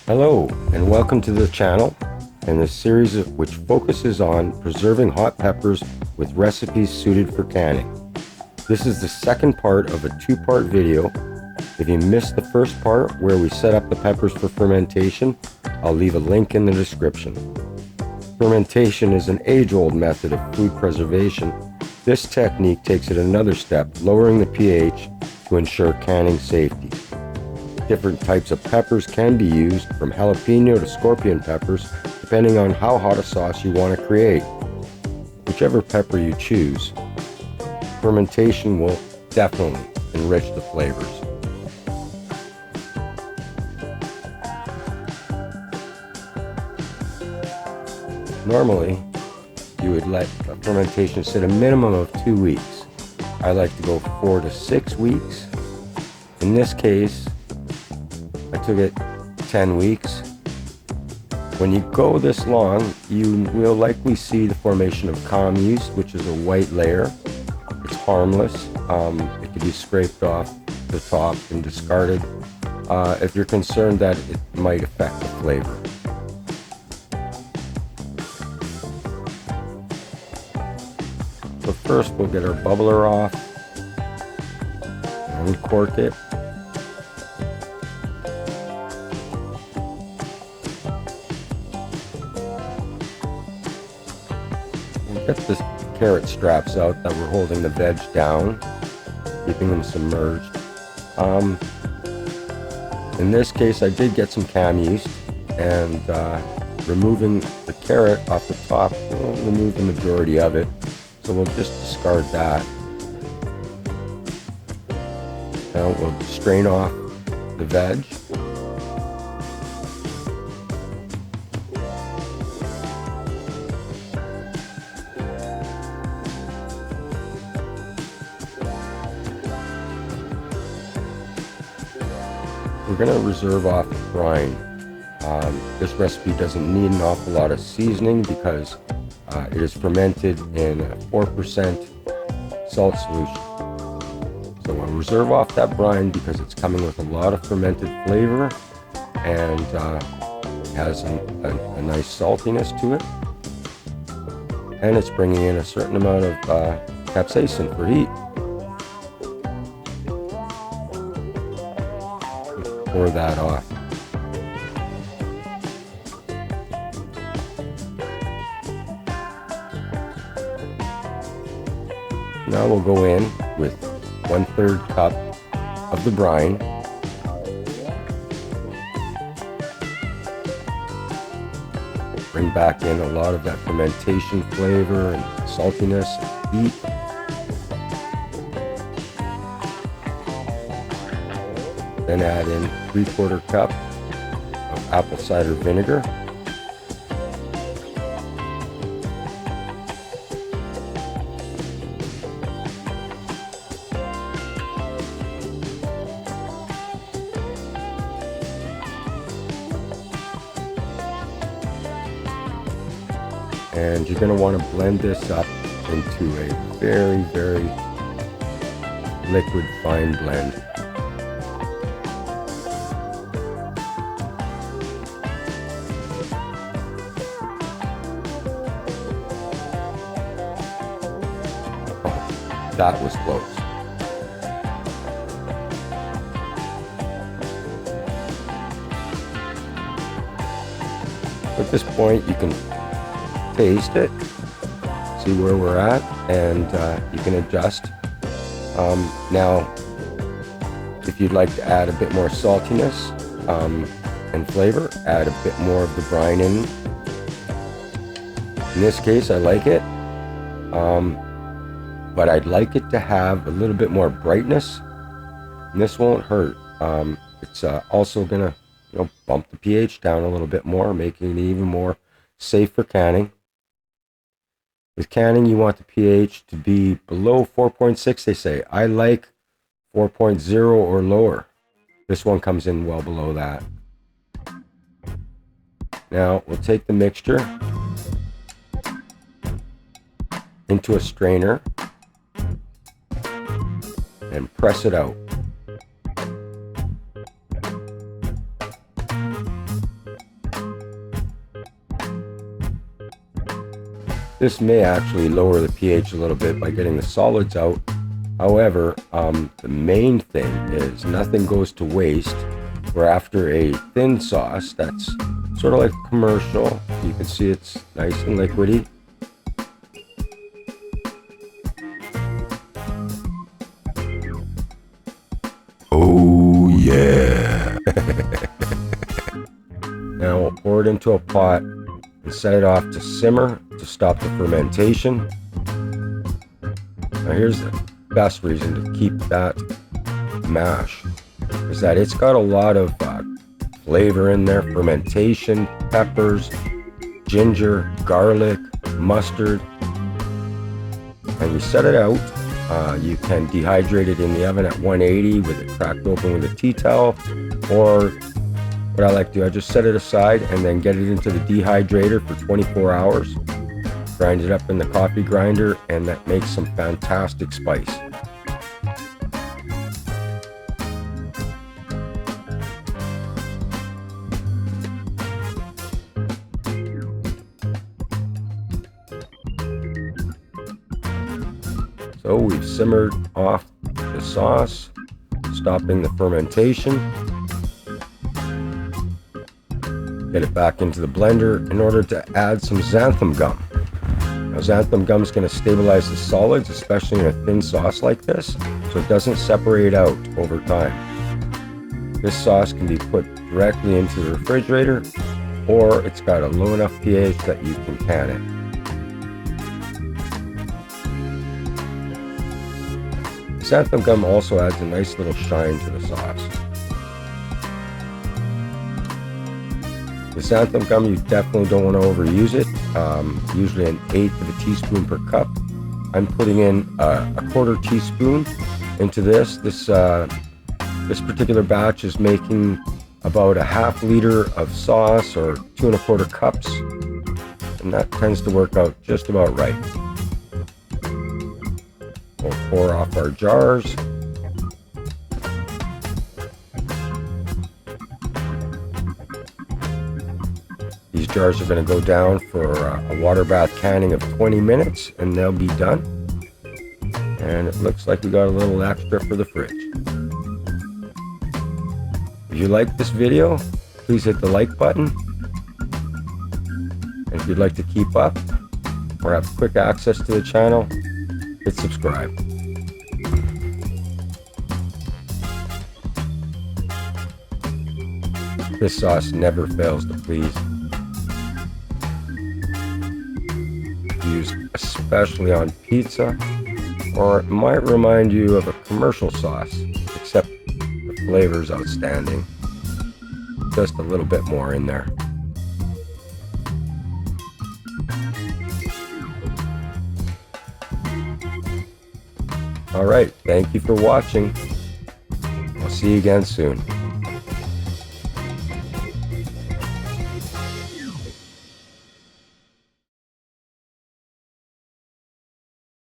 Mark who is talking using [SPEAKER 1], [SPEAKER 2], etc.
[SPEAKER 1] Hello and welcome to the channel and this series which focuses on preserving hot peppers with recipes suited for canning. This is the second part of a two-part video. If you missed the first part where we set up the peppers for fermentation, I'll leave a link in the description. Fermentation is an age-old method of food preservation. This technique takes it another step, lowering the pH to ensure canning safety. Different types of peppers can be used, from jalapeno to scorpion peppers, depending on how hot a sauce you want to create. Whichever pepper you choose, fermentation will definitely enrich the flavors. Normally, you would let a fermentation sit a minimum of 2 weeks. I like to go 4 to 6 weeks. In this case, I took it 10 weeks. When you go this long, you will likely see the formation of calm yeast, which is a white layer. It's harmless. It can be scraped off the top and discarded if you're concerned that it might affect the flavor. So first we'll get our bubbler off, and uncork it. Get the carrot straps out that were holding the veg down, keeping them submerged. In this case, I did get some cam yeast, and removing the carrot off the top will remove the majority of it, so we'll just discard that. Now we'll strain off the veg. We're going to reserve off the brine. This recipe doesn't need an awful lot of seasoning because it is fermented in a 4% salt solution. So we'll reserve off that brine because it's coming with a lot of fermented flavor and has a nice saltiness to it. And it's bringing in a certain amount of capsaicin for heat. Pour that off. Now we'll go in with 1/3 cup of the brine. Bring back in a lot of that fermentation flavor and saltiness and heat. Then add in 3/4 cup of apple cider vinegar. And you're going to want to blend this up into a very, very liquid fine blend. That was close. At this point, you can taste it, see where we're at, and you can adjust. Now, if you'd like to add a bit more saltiness and flavor, add a bit more of the brine in. In this case, I like it. But I'd like it to have a little bit more brightness, and this won't hurt. It's also gonna, bump the pH down a little bit more, making it even more safe for canning. With canning, you want the pH to be below 4.6, they say. I like 4.0 or lower. This one comes in well below that. Now, we'll take the mixture into a strainer and press it out. This may actually lower the pH a little bit by getting the solids out. However, the main thing is nothing goes to waste, where after a thin sauce that's sort of like commercial, you can see it's nice and liquidy. Oh yeah. Now we'll pour it into a pot and set it off to simmer to stop the fermentation. Now here's the best reason to keep that mash, is that it's got a lot of flavor in there: fermentation, peppers, ginger, garlic, mustard. And you set it out. You can dehydrate it in the oven at 180 with it cracked open with a tea towel, or what I like to do, I just set it aside and then get it into the dehydrator for 24 hours, grind it up in the coffee grinder, and that makes some fantastic spice. So we've simmered off the sauce, stopping the fermentation. Get it back into the blender in order to add some xanthan gum. Now, xanthan gum is going to stabilize the solids, especially in a thin sauce like this, so it doesn't separate out over time. This sauce can be put directly into the refrigerator, or it's got a low enough pH that you can can it. Xanthan gum also adds a nice little shine to the sauce. The xanthan gum, you definitely don't want to overuse it. Usually 1/8 of a teaspoon per cup. I'm putting in a 1/4 teaspoon into this. This particular batch is making about a 1/2 liter of sauce, or 2 1/4 cups, and that tends to work out just about right. We'll pour off our jars. These jars are going to go down for a water bath canning of 20 minutes, and they'll be done. And it looks like we got a little extra for the fridge. If you like this video, please hit the like button. And if you'd like to keep up or have quick access to the channel, hit subscribe. This sauce never fails to please. Used especially on pizza, or it might remind you of a commercial sauce, except the flavor is outstanding. Just a little bit more in there. All right, thank you for watching. I'll see you again soon.